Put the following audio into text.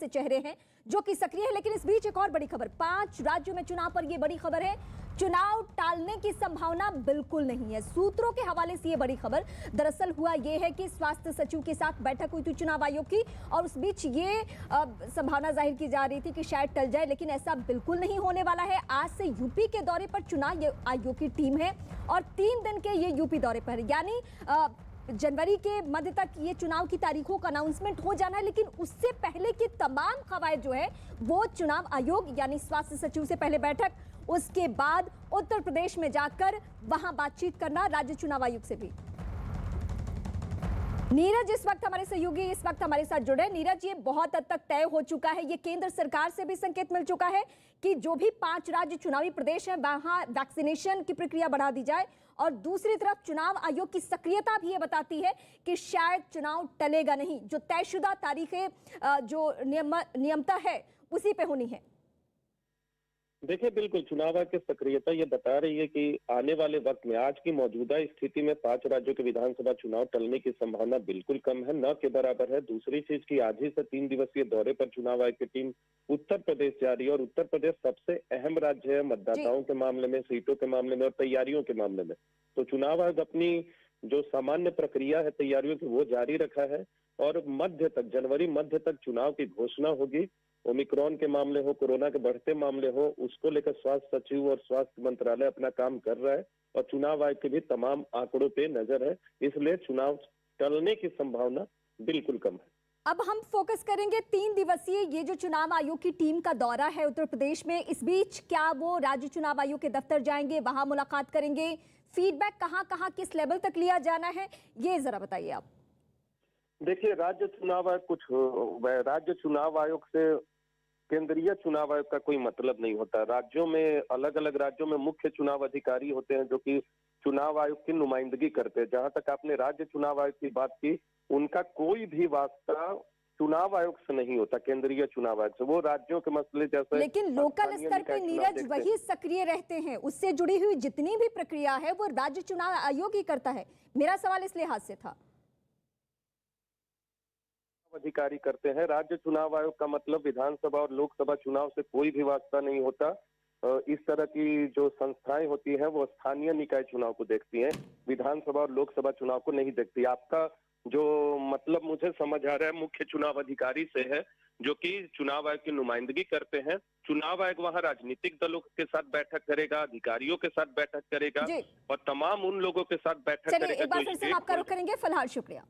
से चेहरे हैं जो कि सक्रिय है। लेकिन इस बीच एक और बड़ी खबर, 5 राज्यों में चुनाव पर यह बड़ी खबर है, चुनाव टालने की संभावना बिल्कुल नहीं है। सूत्रों के हवाले से यह बड़ी खबर, दरअसल हुआ यह है कि स्वास्थ्य सचिव के साथ बैठक हुई थी चुनाव आयोग की और उस बीच ये संभावना जाहिर की जा रही थी कि शायद टल जाए, लेकिन ऐसा बिल्कुल नहीं होने वाला है। आज से यूपी के दौरे पर चुनाव आयोग की टीम है और 3 दिन के ये यूपी दौरे पर, यानी जनवरी के मध्य तक ये चुनाव की तारीखों का अनाउंसमेंट हो जाना है। लेकिन उससे पहले की तमाम कवायद जो है वो चुनाव आयोग यानी स्वास्थ्य सचिव से पहले बैठक, उसके बाद उत्तर प्रदेश में जाकर वहां बातचीत करना राज्य चुनाव आयोग से भी। नीरज इस वक्त हमारे सहयोगी इस वक्त हमारे साथ जुड़े। नीरज, ये बहुत हद तक तय हो चुका है, ये केंद्र सरकार से भी संकेत मिल चुका है कि जो भी 5 राज्य चुनावी प्रदेश हैं वहां वैक्सीनेशन की प्रक्रिया बढ़ा दी जाए, और दूसरी तरफ चुनाव आयोग की सक्रियता भी ये बताती है कि शायद चुनाव टलेगा नहीं, जो तयशुदा तारीखें जो नियमता है उसी पे होनी है। देखिए, बिल्कुल चुनाव आयोग की सक्रियता ये बता रही है कि आने वाले वक्त में आज की मौजूदा स्थिति में 5 राज्यों के विधानसभा चुनाव टलने की संभावना बिल्कुल कम है, न के बराबर है। दूसरी चीज की आज ही से 3 दिवसीय दौरे पर चुनाव आयोग की टीम उत्तर प्रदेश जा रही है और उत्तर प्रदेश सबसे अहम राज्य है मतदाताओं के मामले में, सीटों के मामले में और तैयारियों के मामले में। तो चुनाव आयोग अपनी जो सामान्य प्रक्रिया है तैयारियों की वो जारी रखा है और मध्य तक, जनवरी मध्य तक चुनाव की घोषणा होगी। ओमिक्रॉन के मामले हो, कोरोना के बढ़ते मामले हो, उसको लेकर स्वास्थ्य सचिव और स्वास्थ्य मंत्रालय अपना काम कर रहा है और चुनाव आयोग के भी तमाम आंकड़ों पे नजर है, इसलिए चुनाव टलने की संभावना बिल्कुल कम है। अब हम फोकस करेंगे 3 दिवसीय ये जो चुनाव आयोग की टीम का दौरा है उत्तर प्रदेश में, इस बीच क्या वो राज्य चुनाव आयोग के दफ्तर जाएंगे, वहां मुलाकात करेंगे, फीडबैक कहां कहां किस लेवल तक लिया जाना है, ये जरा बताइए आप। देखिए, राज्य चुनाव आयोग से केंद्रीय चुनाव आयोग का कोई मतलब नहीं होता। राज्यों में, अलग अलग राज्यों में मुख्य चुनाव अधिकारी होते हैं जो कि चुनाव आयोग की नुमाइंदगी करते हैं। जहां तक आपने राज्य चुनाव आयोग की बात की, उनका कोई भी वास्ता चुनाव आयोग से नहीं होता, केंद्रीय चुनाव आयोग से। वो राज्यों के मसले जैसे, लेकिन लोकल स्तर पर नीरज वही सक्रिय रहते हैं, उससे जुड़ी हुई जितनी भी प्रक्रिया है वो राज्य चुनाव आयोग ही करता है। मेरा सवाल इस लिहाज से था। अधिकारी करते हैं, राज्य चुनाव आयोग का मतलब विधानसभा और लोकसभा चुनाव से कोई भी वास्ता नहीं होता। इस तरह की जो संस्थाएं होती हैं वो स्थानीय निकाय चुनाव को देखती हैं, विधानसभा और लोकसभा चुनाव को नहीं देखती। आपका जो मतलब मुझे समझ आ रहा है मुख्य चुनाव अधिकारी से है, जो कि चुनाव आयोग की नुमाइंदगी करते हैं। चुनाव आयोग वहां राजनीतिक दलों के साथ बैठक करेगा, अधिकारियों के साथ बैठक करेगा और तमाम उन लोगों के साथ बैठक करेगा। एक बार फिर से हम आपका रुख करेंगे, फिलहाल शुक्रिया।